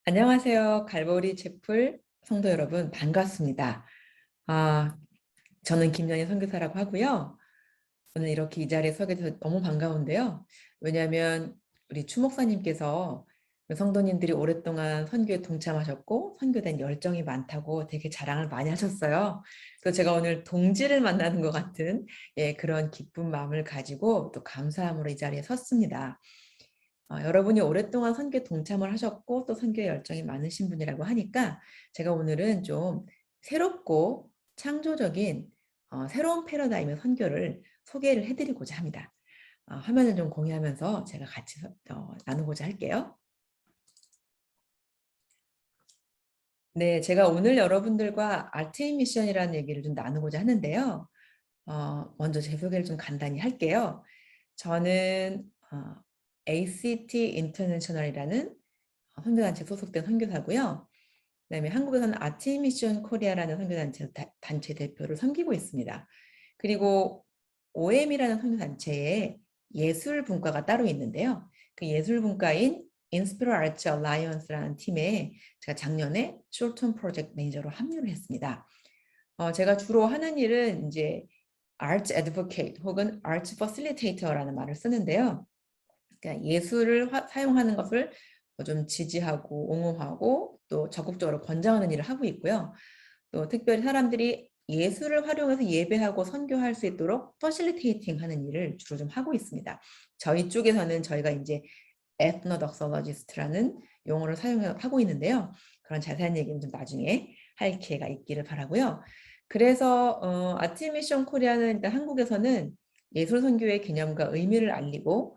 안녕하세요. 갈보리 채플 성도 여러분, 반갑습니다. 아, 저는 김연희 선교사라고 하고요. 오늘 이렇게 이 자리에 서게 돼서 너무 반가운데요. 왜냐하면 우리 추 목사님께서 성도님들이 오랫동안 선교에 동참하셨고 선교된 열정이 많다고 되게 자랑을 많이 하셨어요. 그래서 제가 오늘 동지를 만나는 것 같은 그런 기쁜 마음을 가지고 또 감사함으로 이 자리에 섰습니다. 여러분이 오랫동안 선교에 동참을 하셨고 또 선교에 열정이 많으신 분이라고 하니까 제가 오늘은 좀 새롭고 창조적인 새로운 패러다임의 선교를 소개를 해드리고자 합니다. 화면을 좀 공유하면서 제가 같이 나누고자 할게요. 네, 제가 오늘 여러분들과 RT 미션이라는 얘기를 좀 나누고자 하는데요. 먼저 제 소개를 좀 간단히 할게요. 저는 ACT 인터내셔널이라는 선교단체 소속된 선교사고요. 그다음에 한국에서는 아티미션 코리아라는 선교단체 단체 대표를 섬기고 있습니다. 그리고 OM이라는 선교단체에 예술 분과가 따로 있는데요. 그 예술 분과인 인스피러 아츠 얼라이언스라는 팀에 제가 작년에 숏텀 프로젝트 매니저로 합류를 했습니다. 제가 주로 하는 일은 이제 arts advocate 혹은 arts facilitator라는 말을 쓰는데요. 그러니까 예술을 사용하는 것을 좀 지지하고 옹호하고 또 적극적으로 권장하는 일을 하고 있고요. 또 특별히 사람들이 예술을 활용해서 예배하고 선교할 수 있도록 퍼실리테이팅 하는 일을 주로 좀 하고 있습니다. 저희 쪽에서는 저희가 이제 에트노덕솔로지스트라는 용어를 사용하고 있는데요. 그런 자세한 얘기는 좀 나중에 할 기회가 있기를 바라고요. 그래서 아티미션 코리아는 일단 한국에서는 예술 선교의 개념과 의미를 알리고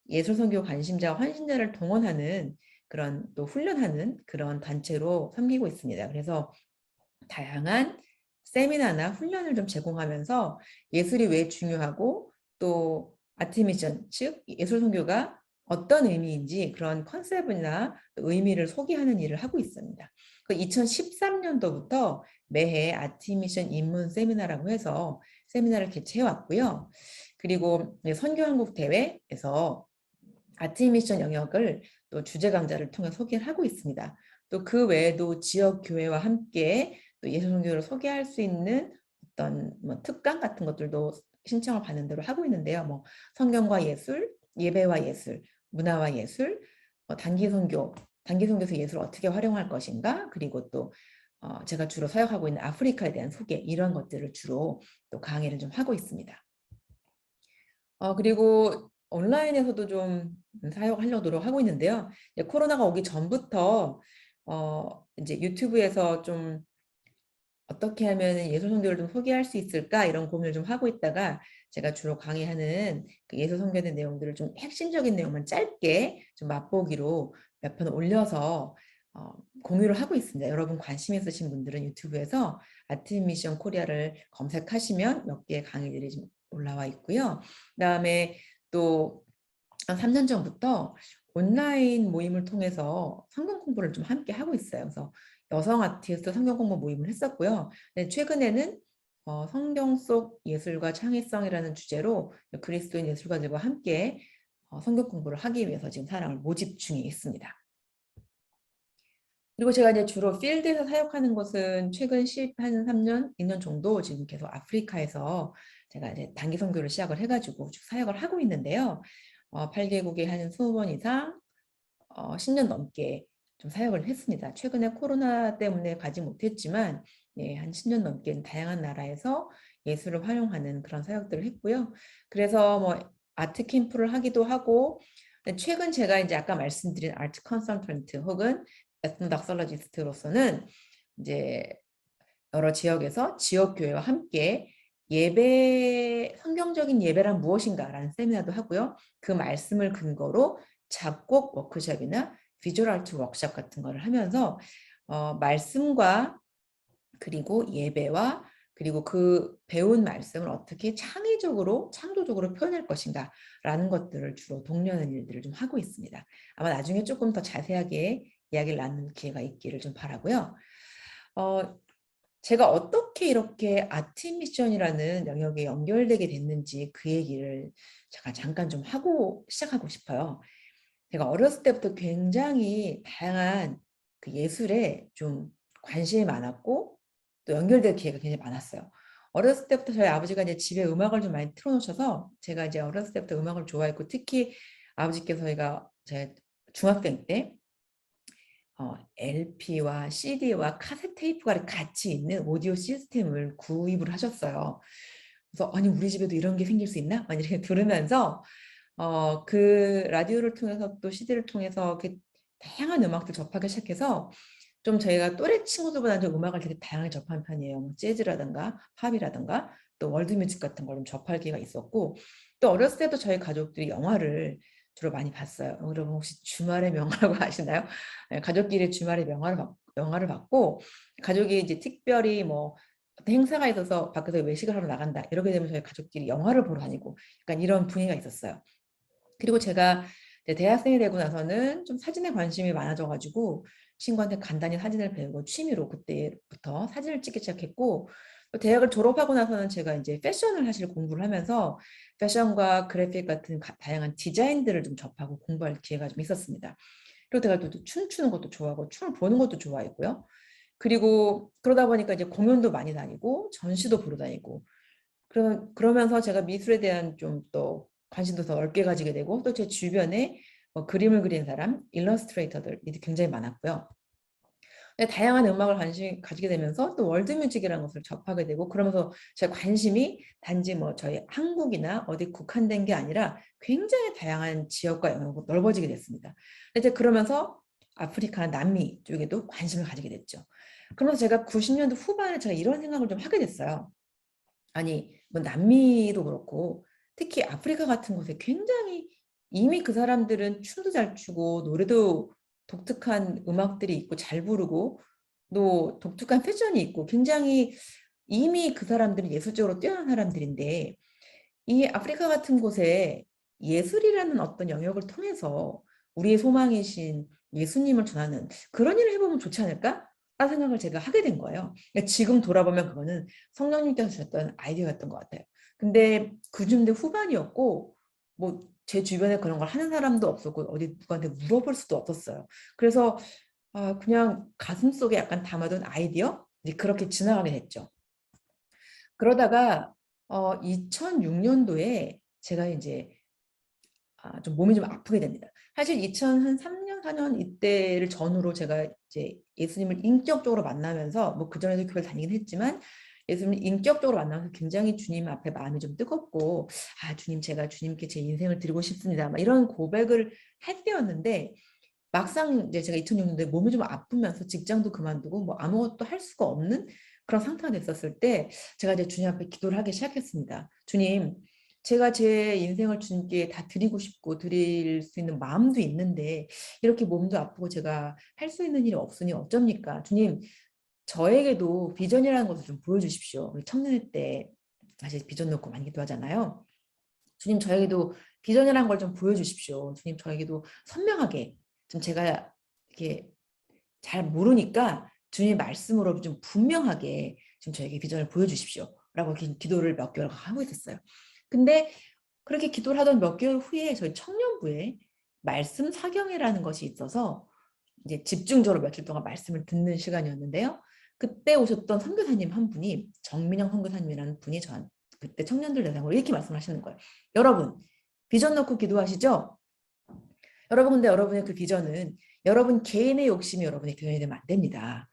예술 선교 관심자와 환신자를 동원하는 그런 또 훈련하는 그런 단체로 섬기고 있습니다. 그래서 다양한 세미나나 훈련을 좀 제공하면서 예술이 왜 중요하고 또 아티미션 즉 예술 선교가 어떤 의미인지 그런 컨셉이나 의미를 소개하는 일을 하고 있습니다. 2013년도부터 매해 아티미션 입문 세미나라고 해서 세미나를 개최해 왔고요. 그리고 선교한국 대회에서 아티미션 영역을 또 주제 강좌를 통해 소개를 하고 있습니다. 또 그 외에도 지역 교회와 함께 또 예술선교를 소개할 수 있는 어떤 특강 같은 것들도 신청을 받는 대로 하고 있는데요. 성경과 예술, 예배와 예술, 문화와 예술, 단기 선교에서 예술을 어떻게 활용할 것인가, 그리고 또 제가 주로 사역하고 있는 아프리카에 대한 소개 이런 것들을 주로 또 강의를 좀 하고 있습니다. 그리고 온라인에서도 좀 사용하려고 노력하고 있는데요. 코로나가 오기 전부터 이제 유튜브에서 좀 어떻게 하면 예술 선교를 좀 소개할 수 있을까 이런 고민을 좀 하고 있다가 제가 주로 강의하는 그 예술 선교의 내용들을 좀 핵심적인 내용만 짧게 좀 맛보기로 몇 편 올려서 공유를 하고 있습니다. 여러분 관심 있으신 분들은 유튜브에서 아트미션 코리아를 검색하시면 몇 개의 강의들이 좀 올라와 있고요. 그다음에 또 한 3년 전부터 온라인 모임을 통해서 성경 공부를 좀 함께 하고 있어요. 그래서 여성 아티스트 성경 공부 모임을 했었고요. 최근에는 성경 속 예술과 창의성이라는 주제로 그리스도인 예술가들과 함께 성경 공부를 하기 위해서 지금 사람을 모집 중에 있습니다. 그리고 제가 이제 주로 필드에서 사역하는 것은 최근 3년, 2년 정도 지금 계속 아프리카에서 제가 이제 단기 선교를 시작을 해가지고 사역을 하고 있는데요. 8개국에 한 20번 이상 10년 넘게 좀 사역을 했습니다. 최근에 코로나 때문에 가지 못했지만 한 10년 넘게 다양한 나라에서 예술을 활용하는 그런 사역들을 했고요. 그래서 아트 캠프를 하기도 하고 최근 제가 이제 아까 말씀드린 아트 컨설턴트 혹은 에트노닥설러지스트로서는 이제 여러 지역에서 지역 교회와 함께 성경적인 예배란 무엇인가라는 세미나도 하고요. 그 말씀을 근거로 작곡 워크숍이나 비주얼 아트 워크숍 같은 거를 하면서 말씀과 그리고 예배와 그리고 그 배운 말씀을 어떻게 창조적으로 표현할 것인가 라는 것들을 주로 독려하는 일들을 좀 하고 있습니다. 아마 나중에 조금 더 자세하게 이야기를 나누는 기회가 있기를 좀 바라고요. 제가 어떻게 이렇게 아트미션이라는 영역에 연결되게 됐는지 그 얘기를 제가 잠깐 좀 하고 시작하고 싶어요. 제가 어렸을 때부터 굉장히 다양한 그 예술에 좀 관심이 많았고 또 연결될 기회가 굉장히 많았어요. 어렸을 때부터 저희 아버지가 이제 집에 음악을 좀 많이 틀어놓으셔서 제가 이제 어렸을 때부터 음악을 좋아했고 특히 아버지께서 제 중학생 때 LP와 CD와 카세트 테이프가 같이 있는 오디오 시스템을 구입을 하셨어요. 그래서 아니 우리 집에도 이런 게 생길 수 있나? 막 이렇게 들으면서 그 라디오를 통해서 또 CD를 통해서 이렇게 다양한 음악들 접하기 시작해서 좀 저희가 또래 친구들보다는 좀 음악을 되게 다양하게 접한 편이에요. 뭐 재즈라든가 팝이라든가 또 월드뮤직 같은 걸 좀 접할 기회가 있었고 또 어렸을 때도 저희 가족들이 영화를 주로 많이 봤어요. 여러분 혹시 주말의 명화라고 아시나요? 네, 가족끼리 주말에 영화를 봤고 가족이 이제 특별히 뭐 어떤 행사가 있어서 밖에서 외식을 하러 나간다 이렇게 되면 저희 가족끼리 영화를 보러 다니고 약간 이런 분위기가 있었어요. 그리고 제가 대학생이 되고 나서는 좀 사진에 관심이 많아져가지고 친구한테 간단히 사진을 배우고 취미로 그때부터 사진을 찍기 시작했고 또 대학을 졸업하고 나서는 제가 이제 패션을 사실 공부를 하면서 패션과 그래픽 같은 다양한 디자인들을 좀 접하고 공부할 기회가 좀 있었습니다. 그리고 제가 또 춤추는 것도 좋아하고 춤을 보는 것도 좋아했고요. 그리고 그러다 보니까 이제 공연도 많이 다니고 전시도 보러 다니고 그러면서 제가 미술에 대한 좀 또 관심도 더 넓게 가지게 되고 또 제 주변에 그림을 그리는 사람, 일러스트레이터들이 굉장히 많았고요. 다양한 음악을 관심 가지게 되면서 또 월드뮤직이라는 것을 접하게 되고 그러면서 제 관심이 단지 뭐 저희 한국이나 어디 국한된 게 아니라 굉장히 다양한 지역과 영역으로 넓어지게 됐습니다. 이제 그러면서 아프리카나 남미 쪽에도 관심을 가지게 됐죠. 그러면서 제가 90년대 후반에 제가 이런 생각을 좀 하게 됐어요. 아니 뭐 남미도 그렇고 특히 아프리카 같은 곳에 굉장히 이미 그 사람들은 춤도 잘 추고 노래도 독특한 음악들이 있고 잘 부르고 또 독특한 패션이 있고 굉장히 이미 그 사람들은 예술적으로 뛰어난 사람들인데 이 아프리카 같은 곳에 예술이라는 어떤 영역을 통해서 우리의 소망이신 예수님을 전하는 그런 일을 해보면 좋지 않을까? 라는 생각을 제가 하게 된 거예요. 그러니까 지금 돌아보면 그거는 성령님께서 주셨던 아이디어였던 것 같아요. 근데 90년대 후반이었고 뭐 제 주변에 그런 걸 하는 사람도 없었고 어디 누구한테 물어볼 수도 없었어요. 그래서 그냥 가슴속에 약간 담아둔 아이디어? 이제 그렇게 지나가게 됐죠. 그러다가 2006년도에 제가 이제 좀 몸이 좀 아프게 됩니다. 사실 2003년, 4년 이때를 전후로 제가 이제 예수님을 인격적으로 만나면서 뭐 그전에도 교회를 다니긴 했지만 예수님을 인격적으로 만나면서 굉장히 주님 앞에 마음이 좀 뜨겁고 주님 제가 주님께 제 인생을 드리고 싶습니다. 막 이런 고백을 할 때였는데 막상 이제 제가 2006년도에 몸이 좀 아프면서 직장도 그만두고 뭐 아무것도 할 수가 없는 그런 상태가 됐었을 때 제가 이제 주님 앞에 기도를 하기 시작했습니다. 주님, 제가 제 인생을 주님께 다 드리고 싶고 드릴 수 있는 마음도 있는데 이렇게 몸도 아프고 제가 할 수 있는 일이 없으니 어쩝니까? 주님, 저에게도 비전이라는 것을 좀 보여주십시오. 우리 청년회 때 사실 비전 놓고 많이 기도하잖아요. 주님 저에게도 비전이라는 걸 좀 보여주십시오. 주님 저에게도 선명하게 좀 제가 이렇게 잘 모르니까 주님 말씀으로 좀 분명하게 좀 저에게 비전을 보여주십시오. 라고 기도를 몇 개월 하고 있었어요. 근데 그렇게 기도를 하던 몇 개월 후에 저희 청년부에 말씀 사경회라는 것이 있어서 이제 집중적으로 며칠 동안 말씀을 듣는 시간이었는데요. 그때 오셨던 선교사님 한 분이 정민영 선교사님이라는 분이 그때 청년들 대상으로 이렇게 말씀하시는 거예요. 여러분 비전 놓고 기도하시죠? 여러분 근데 여러분의 그 비전은 여러분 개인의 욕심이 여러분의 비전이 되면 안 됩니다.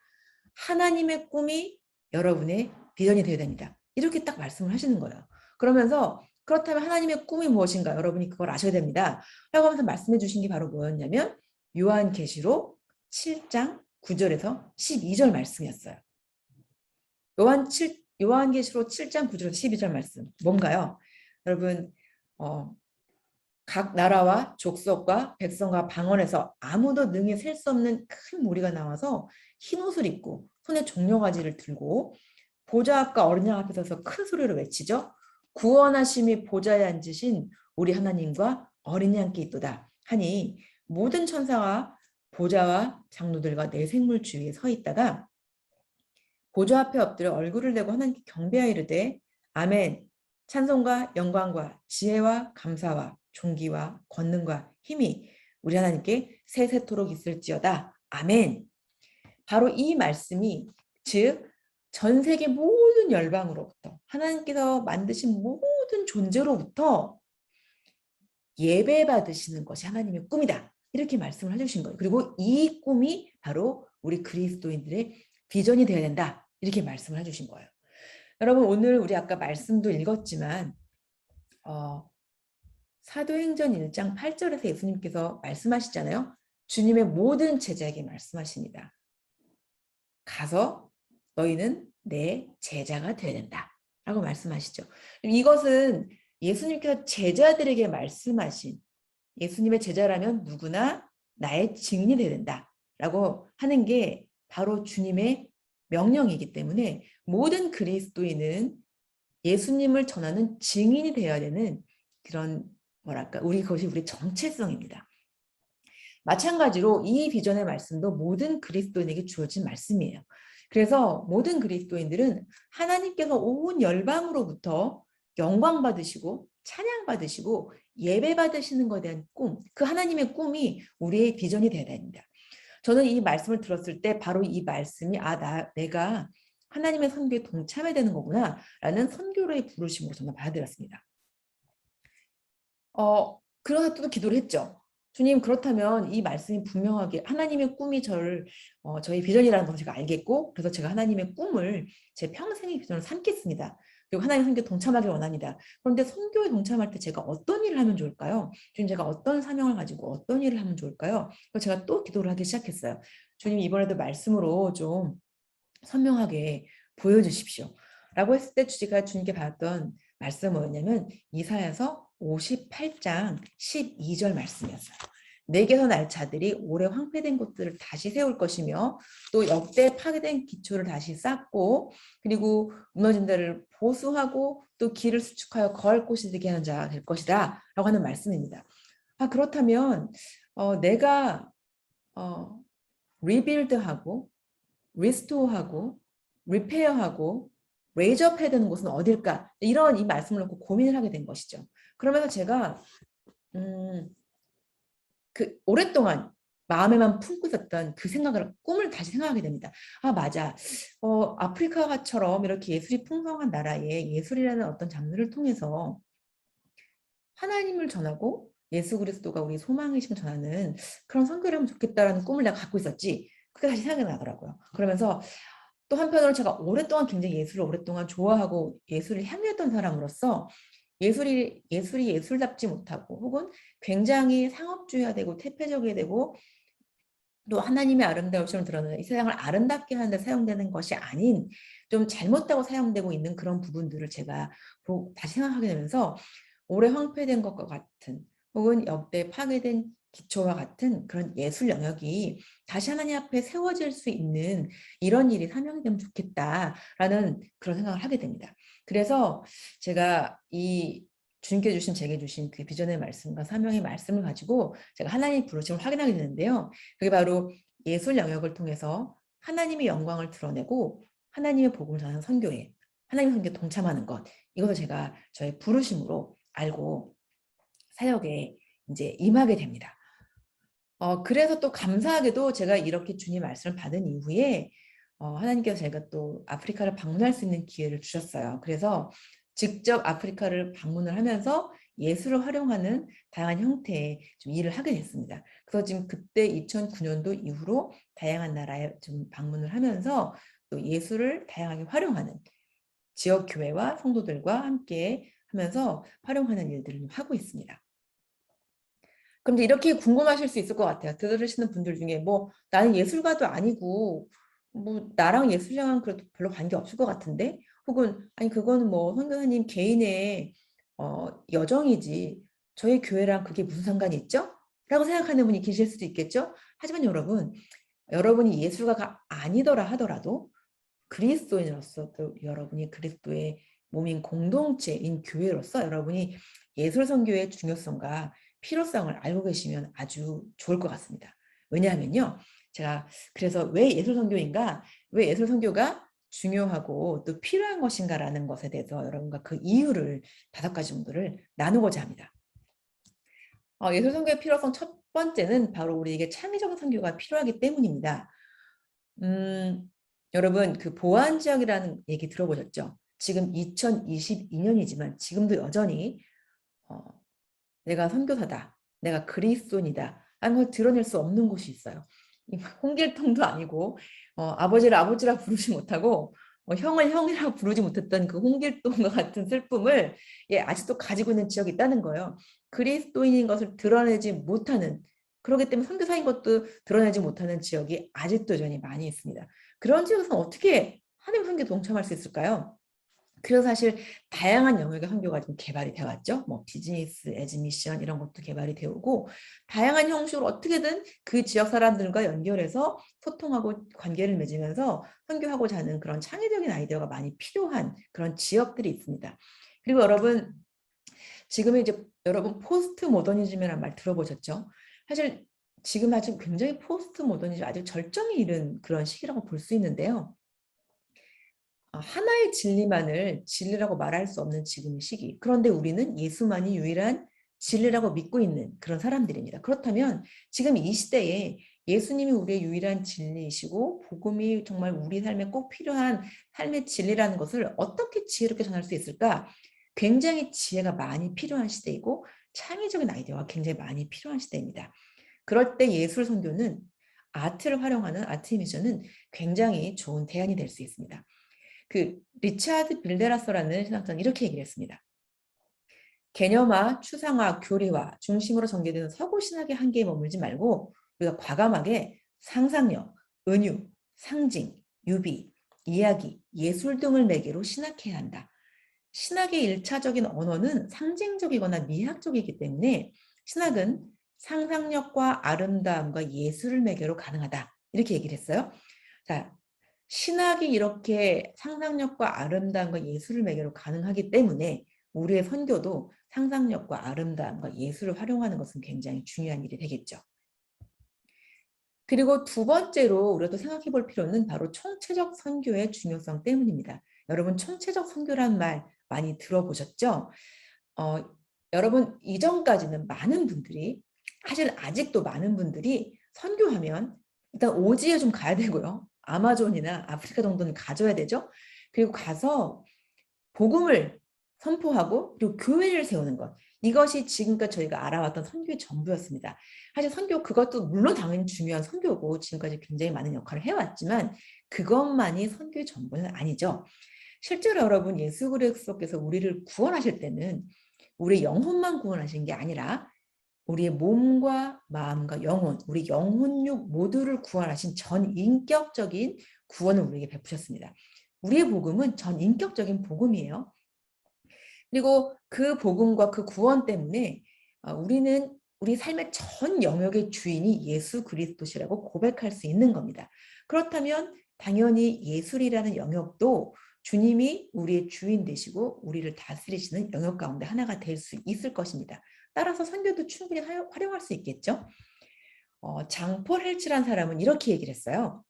하나님의 꿈이 여러분의 비전이 되어야 됩니다. 이렇게 딱 말씀을 하시는 거예요. 그러면서 그렇다면 하나님의 꿈이 무엇인가 여러분이 그걸 아셔야 됩니다. 라고 하면서 말씀해 주신 게 바로 뭐였냐면 요한계시록 7장 9절에서 12절 말씀이었어요. 요한계시록 7장 9절에서 12절 말씀 뭔가요? 여러분 각 나라와 족속과 백성과 방언에서 아무도 능히 셀 수 없는 큰 무리가 나와서 흰 옷을 입고 손에 종려가지를 들고 보좌 앞과 어린 양 앞에 서서 큰 소리로 외치죠. 구원하심이 보좌에 앉으신 우리 하나님과 어린 양께 있도다 하니 모든 천사와 보좌와 장로들과 내 생물 주위에 서 있다가 보좌 앞에 엎드려 얼굴을 내고 하나님께 경배하여 이르되 아멘 찬송과 영광과 지혜와 감사와 존귀와 권능과 힘이 우리 하나님께 세세토록 있을지어다. 아멘. 바로 이 말씀이 즉 전 세계 모든 열방으로부터 하나님께서 만드신 모든 존재로부터 예배받으시는 것이 하나님의 꿈이다. 이렇게 말씀을 해주신 거예요. 그리고 이 꿈이 바로 우리 그리스도인들의 비전이 되어야 된다. 이렇게 말씀을 해주신 거예요. 여러분 오늘 우리 아까 말씀도 읽었지만 사도행전 1장 8절에서 예수님께서 말씀하시잖아요. 주님의 모든 제자에게 말씀하십니다. 가서 너희는 내 제자가 되어야 된다. 라고 말씀하시죠. 이것은 예수님께서 제자들에게 말씀하신 예수님의 제자라면 누구나 나의 증인이 되어야 된다. 라고 하는 게 바로 주님의 명령이기 때문에 모든 그리스도인은 예수님을 전하는 증인이 되어야 되는 그런 뭐랄까 그것이 우리 정체성입니다. 마찬가지로 이 비전의 말씀도 모든 그리스도인에게 주어진 말씀이에요. 그래서 모든 그리스도인들은 하나님께서 온 열방으로부터 영광 받으시고 찬양 받으시고 예배 받으시는 것에 대한 꿈, 그 하나님의 꿈이 우리의 비전이 되어야 됩니다. 저는 이 말씀을 들었을 때 바로 이 말씀이 내가 하나님의 선교에 동참해야 되는 거구나 라는 선교로의 부르심으로 정말 받아들였습니다. 그러나 또 기도를 했죠. 주님 그렇다면 이 말씀이 분명하게 하나님의 꿈이 저희 비전이라는 것을 제가 알겠고 그래서 제가 하나님의 꿈을 제 평생의 비전을 삼겠습니다. 그리고 하나님 선교에 동참하길 원합니다. 그런데 선교에 동참할 때 제가 어떤 일을 하면 좋을까요? 주님 제가 어떤 사명을 가지고 어떤 일을 하면 좋을까요? 그래서 제가 또 기도를 하기 시작했어요. 주님 이번에도 말씀으로 좀 선명하게 보여주십시오. 라고 했을 때 제가 주님께 받았던 말씀은 뭐였냐면 이사야서 58장 12절 말씀이었어요. 내게서 날 자들이 오래 황폐된 곳들을 다시 세울 것이며 또 역대 파괴된 기초를 다시 쌓고 그리고 무너진 데를 보수하고 또 길을 수축하여 거할 곳이 되게 하는 자가 될 것이다 라고 하는 말씀입니다. 그렇다면 내가 리빌드하고 리스토어하고 리페어하고 레이저업해야 되는 곳은 어딜까? 이런 이 말씀을 놓고 고민을 하게 된 것이죠. 그러면서 제가 오랫동안 마음에만 품고 있었던 그 꿈을 다시 생각하게 됩니다. 맞아. 아프리카처럼 이렇게 예술이 풍성한 나라에 예술이라는 어떤 장르를 통해서 하나님을 전하고 예수 그리스도가 우리 소망이심을 전하는 그런 선교를 하면 좋겠다라는 꿈을 내가 갖고 있었지. 그게 다시 생각이 나더라고요. 그러면서 또 한편으로 제가 오랫동안 굉장히 예술을 오랫동안 좋아하고 예술을 향유했던 사람으로서 예술이 예술답지 못하고 혹은 굉장히 상업주의가 되고 태폐적이 되고 또 하나님의 아름다우심을 드러내는 이 세상을 아름답게 하는 데 사용되는 것이 아닌 좀 잘못되고 사용되고 있는 그런 부분들을 제가 다시 생각하게 되면서 오래 황폐된 것과 같은 혹은 역대 파괴된 기초와 같은 그런 예술 영역이 다시 하나님 앞에 세워질 수 있는 이런 일이 사명이 되면 좋겠다라는 그런 생각을 하게 됩니다. 그래서 제가 이 주님께 주신 제게 주신 그 비전의 말씀과 사명의 말씀을 가지고 제가 하나님의 부르심을 확인하게 되는데요. 그게 바로 예술 영역을 통해서 하나님의 영광을 드러내고 하나님의 복음을 전하는 선교에 하나님의 선교에 동참하는 것 이것을 제가 저의 부르심으로 알고 사역에 이제 임하게 됩니다. 그래서 또 감사하게도 제가 이렇게 주님 말씀을 받은 이후에 하나님께서 제가 또 아프리카를 방문할 수 있는 기회를 주셨어요. 그래서 직접 아프리카를 방문을 하면서 예술을 활용하는 다양한 형태의 좀 일을 하게 됐습니다. 그래서 지금 그때 2009년도 이후로 다양한 나라에 좀 방문을 하면서 또 예술을 다양하게 활용하는 지역 교회와 성도들과 함께 하면서 활용하는 일들을 하고 있습니다. 그런데 이렇게 궁금하실 수 있을 것 같아요. 들으시는 분들 중에 뭐 나는 예술가도 아니고 뭐 나랑 예술이랑은 그래도 별로 관계 없을 것 같은데 혹은 아니 그거는 뭐 선교사님 개인의 여정이지 저희 교회랑 그게 무슨 상관이 있죠? 라고 생각하는 분이 계실 수도 있겠죠. 하지만 여러분이 예술가가 아니더라 하더라도 그리스도인으로서 또 여러분이 그리스도의 몸인 공동체인 교회로서 여러분이 예술 선교의 중요성과 필요성을 알고 계시면 아주 좋을 것 같습니다. 왜냐하면요. 제가 그래서 왜 예술 선교인가? 왜 예술 선교가 중요하고 또 필요한 것인가라는 것에 대해서 여러분과 그 이유를 5가지 정도를 나누고자 합니다. 예술 선교의 필요성 첫 번째는 바로 우리에게 창의적 선교가 필요하기 때문입니다. 여러분 그 보안 지역이라는 얘기 들어보셨죠? 지금 2022년이지만 지금도 여전히 어, 내가 선교사다, 내가 그리스도인이다 하는 걸 드러낼 수 없는 곳이 있어요. 홍길동도 아니고 아버지를 아버지라 부르지 못하고 형을 형이라 부르지 못했던 그 홍길동과 같은 슬픔을 아직도 가지고 있는 지역이 있다는 거예요. 그리스도인인 것을 드러내지 못하는, 그렇기 때문에 선교사인 것도 드러내지 못하는 지역이 아직도 여전히 많이 있습니다. 그런 지역에서 어떻게 하나님 선교에 동참할 수 있을까요? 그래서 사실 다양한 영역의 선교가 좀 개발이 되어 왔죠. 뭐 비즈니스 에즈 미션 이런 것도 개발이 되고 다양한 형식으로 어떻게든 그 지역 사람들과 연결해서 소통하고 관계를 맺으면서 선교하고자 하는 그런 창의적인 아이디어가 많이 필요한 그런 지역들이 있습니다. 그리고 여러분 지금은 이제 여러분 포스트 모더니즘이라는 말 들어보셨죠? 사실 지금 아직 굉장히 포스트 모더니즘 아주 절정에 이른 그런 시기라고 볼 수 있는데요. 하나의 진리만을 진리라고 말할 수 없는 지금의 시기. 그런데 우리는 예수만이 유일한 진리라고 믿고 있는 그런 사람들입니다. 그렇다면 지금 이 시대에 예수님이 우리의 유일한 진리이시고 복음이 정말 우리 삶에 꼭 필요한 삶의 진리라는 것을 어떻게 지혜롭게 전할 수 있을까? 굉장히 지혜가 많이 필요한 시대이고 창의적인 아이디어가 굉장히 많이 필요한 시대입니다. 그럴 때 예술 선교는 아트를 활용하는 아트 미션은 굉장히 좋은 대안이 될 수 있습니다. 그 리차드 빌데라서라는 신학자는 이렇게 얘기를 했습니다. 개념화, 추상화, 교리화 중심으로 전개되는 서구 신학의 한계에 머물지 말고 우리가 과감하게 상상력, 은유, 상징, 유비, 이야기, 예술 등을 매개로 신학해야 한다. 신학의 일차적인 언어는 상징적이거나 미학적이기 때문에 신학은 상상력과 아름다움과 예술을 매개로 가능하다. 이렇게 얘기를 했어요. 자, 신학이 이렇게 상상력과 아름다움과 예술을 매개로 가능하기 때문에 우리의 선교도 상상력과 아름다움과 예술을 활용하는 것은 굉장히 중요한 일이 되겠죠. 그리고 두 번째로 우리가 또 생각해 볼 필요는 바로 총체적 선교의 중요성 때문입니다. 여러분 총체적 선교란 말 많이 들어보셨죠? 여러분 이전까지는 많은 분들이 사실 아직도 많은 분들이 선교하면 일단 오지에 좀 가야 되고요. 아마존이나 아프리카 정도는 가져야 되죠. 그리고 가서 복음을 선포하고 그리고 교회를 세우는 것. 이것이 지금까지 저희가 알아왔던 선교의 전부였습니다. 사실 선교 그것도 물론 당연히 중요한 선교고 지금까지 굉장히 많은 역할을 해왔지만 그것만이 선교의 전부는 아니죠. 실제로 여러분 예수 그리스도께서 우리를 구원하실 때는 우리 영혼만 구원하신 게 아니라 우리의 몸과 마음과 영혼, 우리 영혼육 모두를 구원하신 전인격적인 구원을 우리에게 베푸셨습니다. 우리의 복음은 전인격적인 복음이에요. 그리고 그 복음과 그 구원 때문에 우리는 우리 삶의 전 영역의 주인이 예수 그리스도시라고 고백할 수 있는 겁니다. 그렇다면 당연히 예술이라는 영역도 주님이 우리의 주인 되시고 우리를 다스리시는 영역 가운데 하나가 될 수 있을 것입니다. 따라서 선교도 충분히 활용할 수 있겠죠. 장폴 헬츠라는 사람은 이렇게 얘기를 했어요.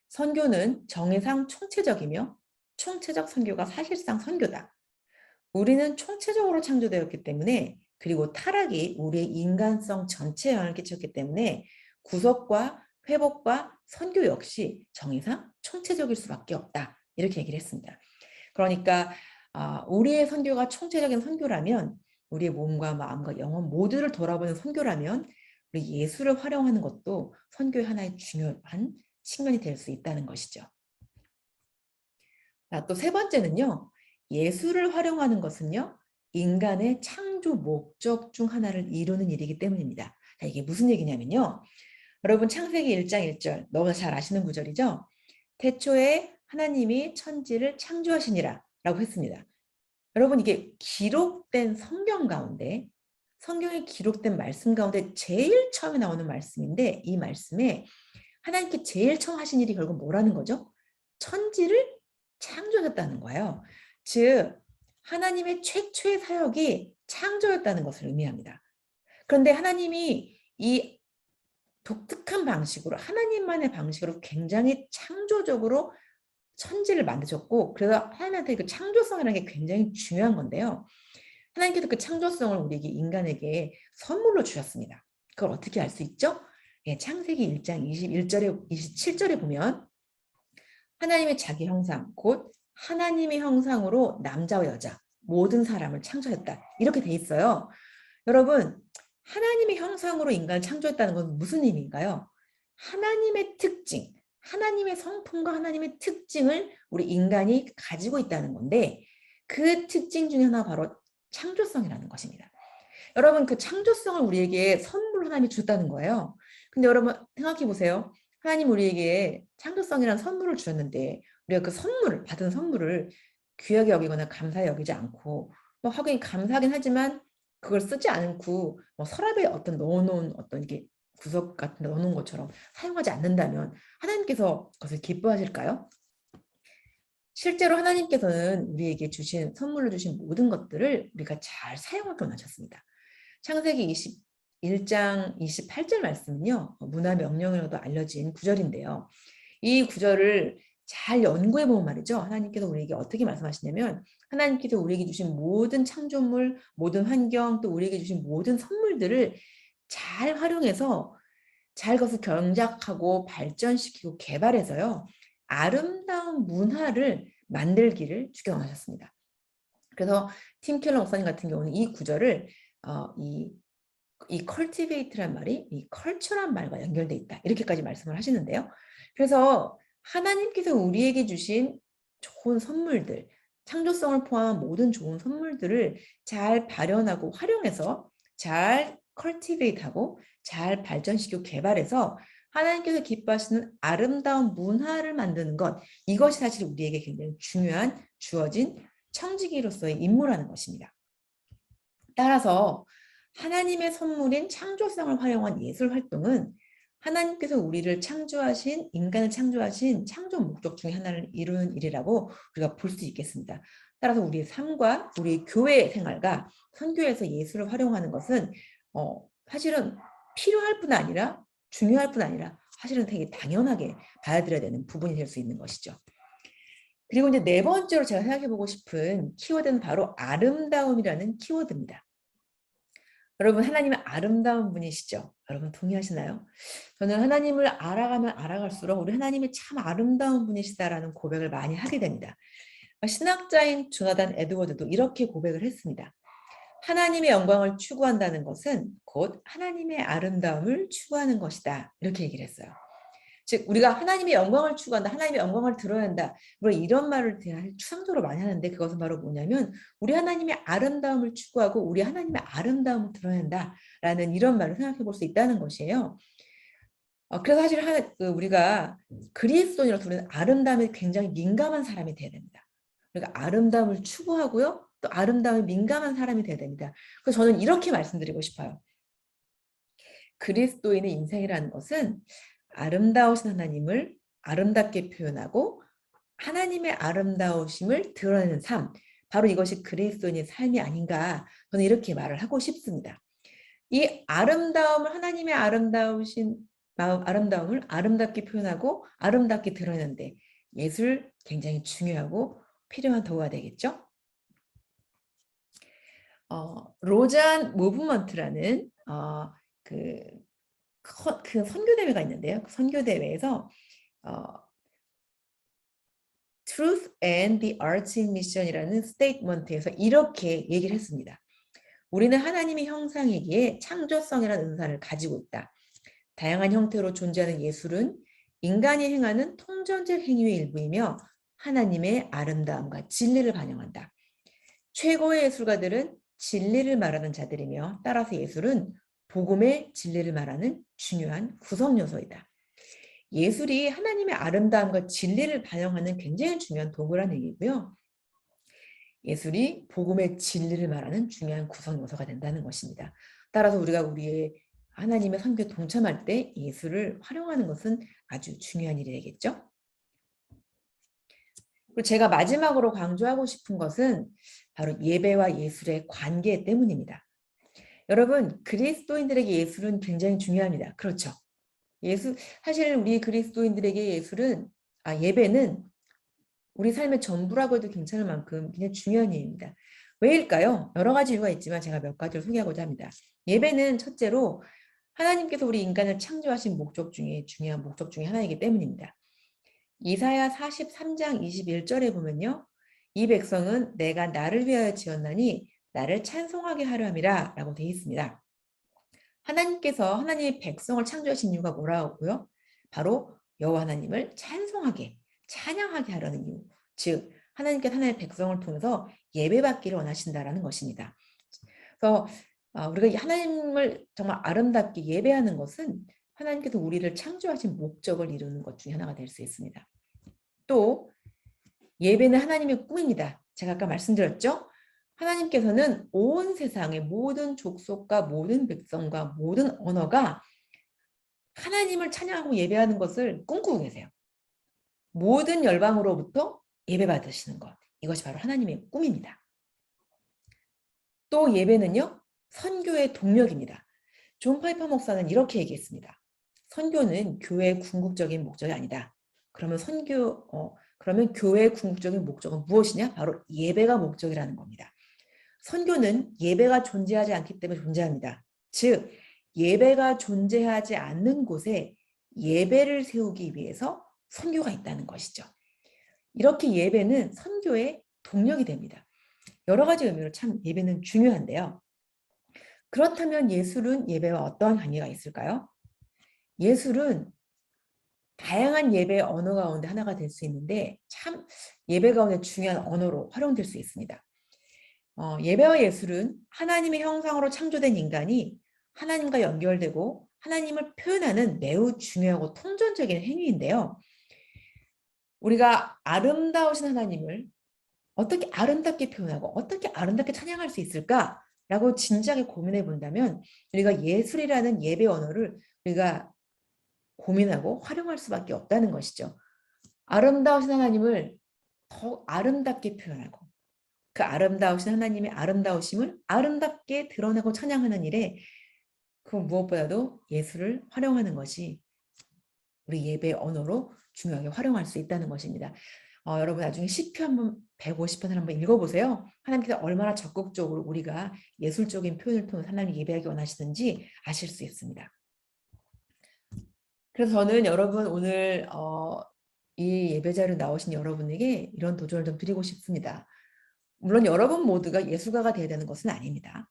선교는 정의상 총체적이며 총체적 선교가 사실상 선교다. 우리는 총체적으로 창조되었기 때문에 그리고 타락이 우리의 인간성 전체에 영향을 끼쳤기 때문에 구속과 회복과 선교 역시 정의상 총체적일 수밖에 없다. 이렇게 얘기를 했습니다. 그러니까 우리의 선교가 총체적인 선교라면 우리의 몸과 마음과 영혼 모두를 돌아보는 선교라면 우리 예술을 활용하는 것도 선교의 하나의 중요한 측면이 될 수 있다는 것이죠. 또 세 번째는요. 예술을 활용하는 것은요. 인간의 창조 목적 중 하나를 이루는 일이기 때문입니다. 자, 이게 무슨 얘기냐면요. 여러분 창세기 1장 1절 너무나 잘 아시는 구절이죠. 태초에 하나님이 천지를 창조하시니라 라고 했습니다. 여러분 이게 기록된 성경 가운데 성경에 기록된 말씀 가운데 제일 처음에 나오는 말씀인데 이 말씀에 하나님께 제일 처음 하신 일이 결국 뭐라는 거죠? 천지를 창조하셨다는 거예요. 즉 하나님의 최초의 사역이 창조였다는 것을 의미합니다. 그런데 하나님이 이 독특한 방식으로 하나님만의 방식으로 굉장히 창조적으로 천지를 만드셨고 그래서 하나님한테 그 창조성이라는 게 굉장히 중요한 건데요. 하나님께서 그 창조성을 우리에게 인간에게 선물로 주셨습니다. 그걸 어떻게 알 수 있죠? 예, 창세기 1장 21절에 27절에 보면 하나님의 자기 형상, 곧 하나님의 형상으로 남자와 여자 모든 사람을 창조했다. 이렇게 돼 있어요. 여러분, 하나님의 형상으로 인간을 창조했다는 건 무슨 의미인가요? 하나님의 특징, 하나님의 성품과 하나님의 특징을 우리 인간이 가지고 있다는 건데 그 특징 중에 하나가 바로 창조성이라는 것입니다. 여러분, 그 창조성을 우리에게 선물로 하나님이 줬다는 거예요. 근데 여러분 생각해 보세요. 하나님 우리에게 창조성이라는 선물을 주셨는데 우리가 그 선물을 받은 선물을 귀하게 여기거나 감사히 여기지 않고 뭐 하긴 감사하긴 하지만 그걸 쓰지 않고 뭐 서랍에 어떤 넣어놓은 어떤 이게 구석 같은 데 넣어놓은 것처럼 사용하지 않는다면 하나님께서 그것을 기뻐하실까요? 실제로 하나님께서는 우리에게 주신 선물로 주신 모든 것들을 우리가 잘 사용하길 원하셨습니다. 창세기 21장 28절 말씀은요. 문화 명령으로도 알려진 구절인데요. 이 구절을 잘 연구해 보면 말이죠. 하나님께서 우리에게 어떻게 말씀하시냐면 하나님께서 우리에게 주신 모든 창조물, 모든 환경, 또 우리에게 주신 모든 선물들을 잘 활용해서 잘 그것을 경작하고 발전시키고 개발해서요. 아름다운 문화를 만들기를 주경하셨습니다. 그래서 팀 켈러 목사님 같은 경우는 이 구절을 이 cultivate란 말이 이 culture란 말과 연결돼 있다. 이렇게까지 말씀을 하시는데요. 그래서 하나님께서 우리에게 주신 좋은 선물들, 창조성을 포함한 모든 좋은 선물들을 잘 발현하고 활용해서 잘 cultivate하고 잘 발전시키고 개발해서 하나님께서 기뻐하시는 아름다운 문화를 만드는 것, 이것이 사실 우리에게 굉장히 중요한 주어진 청지기로서의 임무라는 것입니다. 따라서 하나님의 선물인 창조성을 활용한 예술 활동은 하나님께서 우리를 창조하신, 인간을 창조하신 창조 목적 중에 하나를 이루는 일이라고 우리가 볼 수 있겠습니다. 따라서 우리의 삶과 우리 교회 생활과 선교에서 예술을 활용하는 것은 사실은 필요할 뿐 아니라 중요할 뿐 아니라 사실은 되게 당연하게 받아들여야 되는 부분이 될 수 있는 것이죠. 그리고 이제 네 번째로 제가 생각해보고 싶은 키워드는 바로 아름다움이라는 키워드입니다. 여러분, 하나님은 아름다운 분이시죠? 여러분 동의하시나요? 저는 하나님을 알아가면 알아갈수록 우리 하나님이 참 아름다운 분이시다라는 고백을 많이 하게 됩니다. 신학자인 조나단 에드워드도 이렇게 고백을 했습니다. 하나님의 영광을 추구한다는 것은 곧 하나님의 아름다움을 추구하는 것이다. 이렇게 얘기를 했어요. 즉 우리가 하나님의 영광을 추구한다. 하나님의 영광을 들어야 한다. 물론 이런 말을 추상적으로 많이 하는데 그것은 바로 뭐냐면 우리 하나님의 아름다움을 추구하고 우리 하나님의 아름다움을 들어야 한다라는 이런 말을 생각해 볼 수 있다는 것이에요. 그래서 사실 우리가 그리스도인으로서 우리는 아름다움에 굉장히 민감한 사람이 돼야 됩니다. 우리가 아름다움을 추구하고요. 또 아름다움에 민감한 사람이 돼야 됩니다. 그래서 저는 이렇게 말씀드리고 싶어요. 그리스도인의 인생이라는 것은 아름다우신 하나님을 아름답게 표현하고 하나님의 아름다우심을 드러내는 삶, 바로 이것이 그리스도인의 삶이 아닌가 저는 이렇게 말을 하고 싶습니다. 이 아름다움을 하나님의 아름다움을 아름답게 표현하고 아름답게 드러내는데 예술 굉장히 중요하고 필요한 도구가 되겠죠. 로잔 무브먼트라는 그 선교대회가 있는데요. 그 선교대회에서 Truth and the Arts in Mission이라는 스테이트먼트에서 이렇게 얘기를 했습니다. 우리는 하나님의 형상이기에 창조성이라는 은사를 가지고 있다. 다양한 형태로 존재하는 예술은 인간이 행하는 통전적 행위의 일부이며 하나님의 아름다움과 진리를 반영한다. 최고의 예술가들은 진리를 말하는 자들이며 따라서 예술은 복음의 진리를 말하는 중요한 구성 요소이다. 예술이 하나님의 아름다움과 진리를 반영하는 굉장히 중요한 도구라는 얘기고요. 예술이 복음의 진리를 말하는 중요한 구성 요소가 된다는 것입니다. 따라서 우리가 우리의 하나님의 선교에 동참할 때 예술을 활용하는 것은 아주 중요한 일이 되겠죠. 그리고 제가 마지막으로 강조하고 싶은 것은 바로 예배와 예술의 관계 때문입니다. 여러분, 그리스도인들에게 예술은 굉장히 중요합니다. 그렇죠? 사실 우리 그리스도인들에게 예배는 우리 삶의 전부라고 해도 괜찮을 만큼 굉장히 중요한 일입니다. 왜일까요? 여러 가지 이유가 있지만 제가 몇 가지를 소개하고자 합니다. 예배는 첫째로 하나님께서 우리 인간을 창조하신 목적 중에 중요한 목적 중에 하나이기 때문입니다. 이사야 43장 21절에 보면요. 이 백성은 내가 나를 위하여 지었나니 나를 찬송하게 하려 함이라 라고 되어 있습니다. 하나님께서 하나님의 백성을 창조하신 이유가 뭐라고요? 바로 여호와 하나님을 찬송하게, 찬양하게 하려는 이유. 즉 하나님께서 하나님의 백성을 통해서 예배받기를 원하신다라는 것입니다. 그래서 우리가 하나님을 정말 아름답게 예배하는 것은 하나님께서 우리를 창조하신 목적을 이루는 것 중에 하나가 될 수 있습니다. 또 예배는 하나님의 꿈입니다. 제가 아까 말씀드렸죠? 하나님께서는 온 세상의 모든 족속과 모든 백성과 모든 언어가 하나님을 찬양하고 예배하는 것을 꿈꾸고 계세요. 모든 열방으로부터 예배받으시는 것. 이것이 바로 하나님의 꿈입니다. 또 예배는요. 선교의 동력입니다. 존 파이퍼 목사는 이렇게 얘기했습니다. 선교는 교회의 궁극적인 목적이 아니다. 그러면 그러면 교회의 궁극적인 목적은 무엇이냐? 바로 예배가 목적이라는 겁니다. 선교는 예배가 존재하지 않기 때문에 존재합니다. 즉 예배가 존재하지 않는 곳에 예배를 세우기 위해서 선교가 있다는 것이죠. 이렇게 예배는 선교의 동력이 됩니다. 여러 가지 의미로 참 예배는 중요한데요. 그렇다면 예술은 예배와 어떠한 관계가 있을까요? 예술은 다양한 예배 언어 가운데 하나가 될 수 있는데 참 예배 가운데 중요한 언어로 활용될 수 있습니다. 예배와 예술은 하나님의 형상으로 창조된 인간이 하나님과 연결되고 하나님을 표현하는 매우 중요하고 통전적인 행위인데요. 우리가 아름다우신 하나님을 어떻게 아름답게 표현하고 어떻게 아름답게 찬양할 수 있을까라고 진지하게 고민해 본다면 우리가 예술이라는 예배 언어를 우리가 고민하고 활용할 수밖에 없다는 것이죠. 아름다우신 하나님을 더 아름답게 표현하고 그 아름다우신 하나님의 아름다우심을 아름답게 드러내고 찬양하는 일에 그 무엇보다도 예술을 활용하는 것이 우리 예배 언어로 중요하게 활용할 수 있다는 것입니다. 여러분 나중에 시편 150편을 한번 읽어보세요. 하나님께서 얼마나 적극적으로 우리가 예술적인 표현을 통해 하나님 예배하기 원하시는지 아실 수 있습니다. 그래서 저는 여러분 오늘 이 예배자로 나오신 여러분에게 이런 도전을 좀 드리고 싶습니다. 물론 여러분 모두가 예술가가 되어야 되는 것은 아닙니다.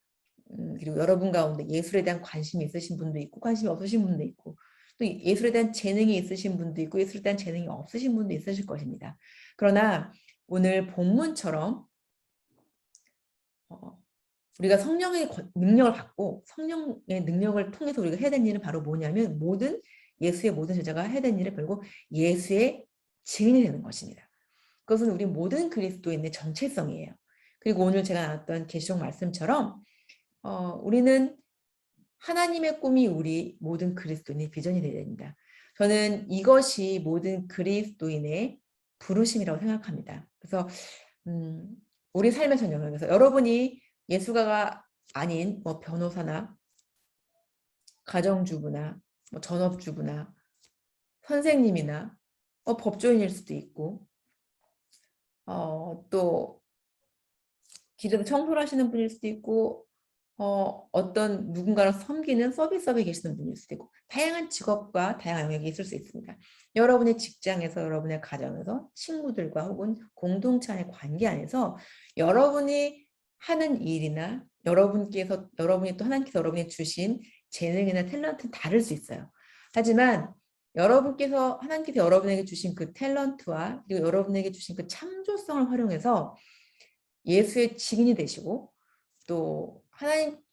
그리고 여러분 가운데 예술에 대한 관심이 있으신 분도 있고 관심이 없으신 분도 있고 또 예술에 대한 재능이 있으신 분도 있고 예술에 대한 재능이 없으신 분도 있으실 것입니다. 그러나 오늘 본문처럼 우리가 성령의 능력을 받고 성령의 능력을 통해서 우리가 해야 되는 일은 바로 뭐냐면 예수의 모든 제자가 해야 되는 일은 결국 예수의 증인이 되는 것입니다. 그것은 우리 모든 그리스도인의 정체성이에요. 그리고 오늘 제가 나눴던 계시록 말씀처럼 우리는 하나님의 꿈이 우리 모든 그리스도인의 비전이 되어야 됩니다. 저는 이것이 모든 그리스도인의 부르심이라고 생각합니다. 그래서 우리 삶의 전 영역에서 여러분이 예술가가 아닌 뭐 변호사나 가정주부나 뭐 전업주부나 선생님이나 법조인일 수도 있고 또 길에서 청소를 하시는 분일 수도 있고 어떤 누군가를 섬기는 서비스업에 계시는 분일 수도 있고 다양한 직업과 다양한 영역이 있을 수 있습니다. 여러분의 직장에서 여러분의 가정에서 친구들과 혹은 공동체 안의 관계 안에서 여러분이 하는 일이나 여러분이 또 하나님께서 여러분이 주신 재능이나 탤런트는 다를 수 있어요. 하지만 하나님께서 여러분에게 주신 그 탤런트와 그리고 여러분에게 주신 그 창조성을 활용해서 예수의 증인이 되시고 또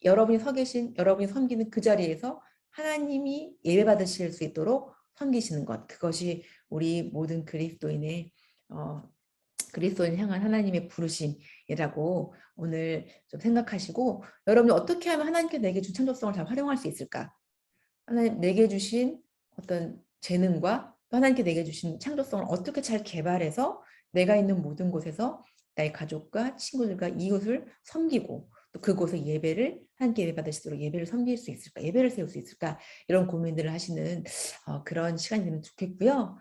여러분이 섬기는 그 자리에서 하나님이 예배받으실 수 있도록 섬기시는 것, 그것이 우리 모든 그리스도인 향한 하나님의 부르심이라고 오늘 좀 생각하시고 여러분이 어떻게 하면 하나님께서 내게 준 창조성을 잘 활용할 수 있을까? 하나님 내게 주신 어떤 재능과 또 하나님께 내게 주신 창조성을 어떻게 잘 개발해서 내가 있는 모든 곳에서 나의 가족과 친구들과 이웃을 섬기고 또 그곳에 하나님께 예배 받으시도록 예배를 섬길 수 있을까, 예배를 세울 수 있을까, 이런 고민들을 하시는 그런 시간이 되면 좋겠고요.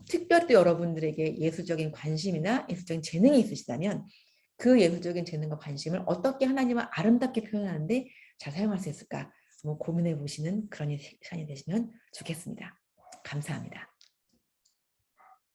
특별히 또 여러분들에게 예술적인 관심이나 예술적인 재능이 있으시다면 그 예술적인 재능과 관심을 어떻게 하나님을 아름답게 표현하는데 잘 사용할 수 있을까, 한번 고민해 보시는 그런 시간이 되시면 좋겠습니다. 감사합니다.